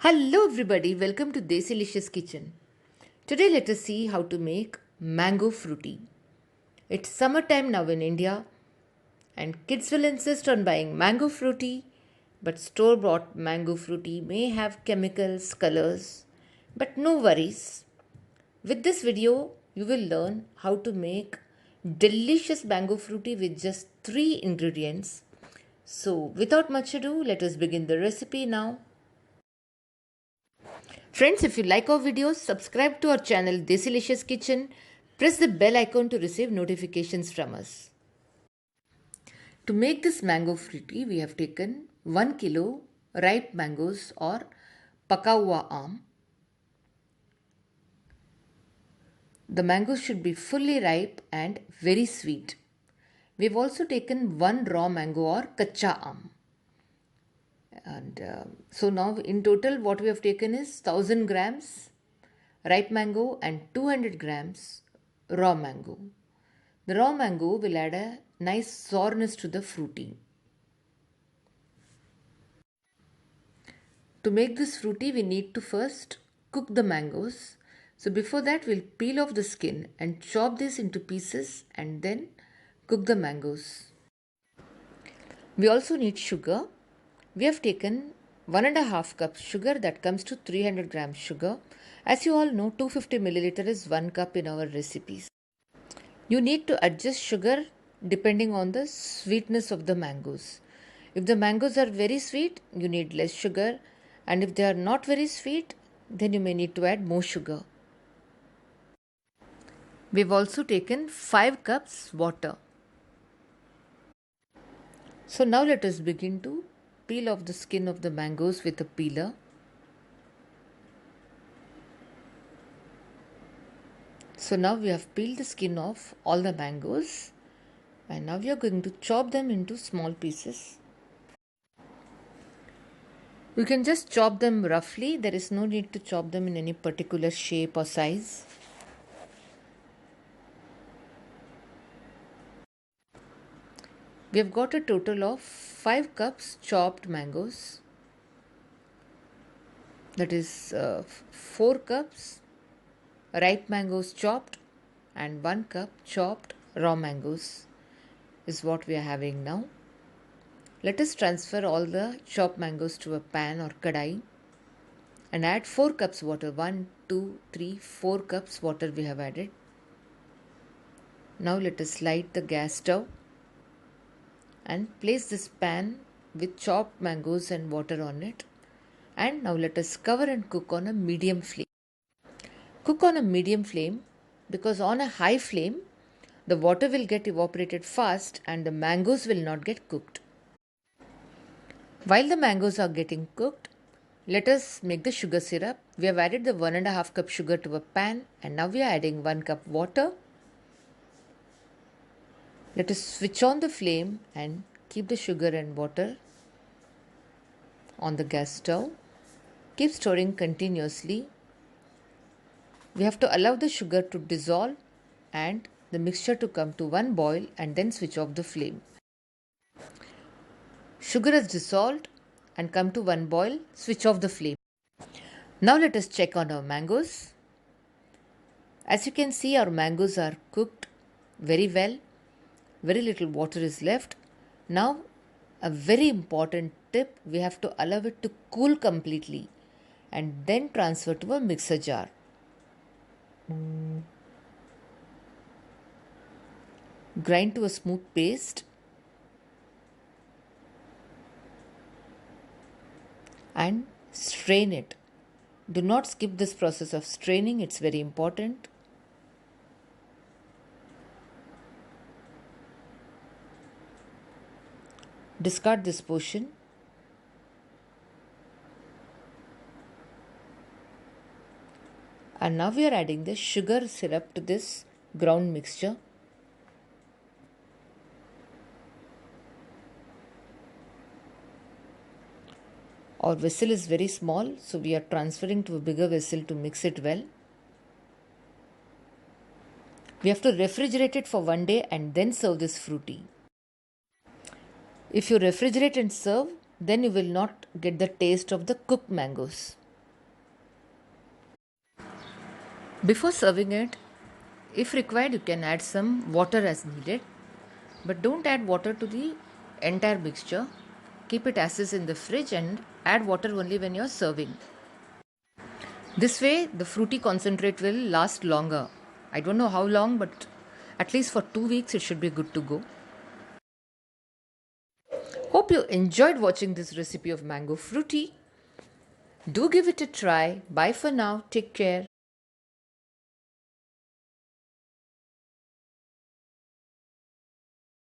Hello everybody, welcome to Desilicious Kitchen. Today let us see how to make mango fruity. It's summertime now in India and kids will insist on buying mango fruity, but store-bought mango fruity may have chemicals, colors, but no worries. With this video, you will learn how to make delicious mango fruity with just 3 ingredients. So without much ado, let us begin the recipe now. Friends, if you like our videos, subscribe to our channel Desilicious Kitchen. Press the bell icon to receive notifications from us. To make this mango fruity, we have taken 1 kilo ripe mangoes or Kacha Aam. The mangoes should be fully ripe and very sweet. We have also taken 1 raw mango or Kacha Aam. And so now in total what we have taken is 1000 grams ripe mango and 200 grams raw mango. The raw mango will add a nice sourness to the fruity. To make this fruity, we need to first cook the mangoes. So before that, we'll peel off the skin and chop this into pieces and then cook the mangoes. We also need sugar. We have taken 1.5 cups sugar, that comes to 300 grams sugar. As you all know, 250 milliliter is 1 cup in our recipes. You need to adjust sugar depending on the sweetness of the mangoes. If the mangoes are very sweet, you need less sugar, and if they are not very sweet, then you may need to add more sugar. We've also taken 5 cups water. So now let us begin to peel off the skin of the mangoes with a peeler. So now we have peeled the skin off all the mangoes and now we are going to chop them into small pieces. You can just chop them roughly. There is no need to chop them in any particular shape or size. We have got a total of 5 cups chopped mangoes. That is 4 cups ripe mangoes chopped and 1 cup chopped raw mangoes is what we are having now. Let us transfer all the chopped mangoes to a pan or kadai and add 4 cups water. 1, 2, 3, 4 cups water we have added. Now let us light the gas stove and place this pan with chopped mangoes and water on it. And now let us cover and cook on a medium flame. Cook on a medium flame because on a high flame, the water will get evaporated fast and the mangoes will not get cooked. While the mangoes are getting cooked, let us make the sugar syrup. We have added the 1.5 cup sugar to a pan and now we are adding 1 cup water. Let us switch on the flame and keep the sugar and water on the gas stove. Keep stirring continuously. We have to allow the sugar to dissolve and the mixture to come to one boil and then switch off the flame. Sugar has dissolved and come to one boil, switch off the flame. Now let us check on our mangoes. As you can see, our mangoes are cooked very well. Very little water is left. Now a very important tip, we have to allow it to cool completely and then transfer to a mixer jar. Grind to a smooth paste and strain it. Do not skip this process of straining, it's very important. Discard this portion. And now we are adding the sugar syrup to this ground mixture. Our vessel is very small, so we are transferring to a bigger vessel to mix it well. We have to refrigerate it for 1 day and then serve this fruity. If you refrigerate and serve, then you will not get the taste of the cooked mangoes. Before serving it, if required, you can add some water as needed, but don't add water to the entire mixture. Keep it as is in the fridge and add water only when you're serving. This way, the fruity concentrate will last longer. I don't know how long, but at least for 2 weeks, it should be good to go. Hope you enjoyed watching this recipe of mango fruity. Do give it a try. Bye for now. Take care.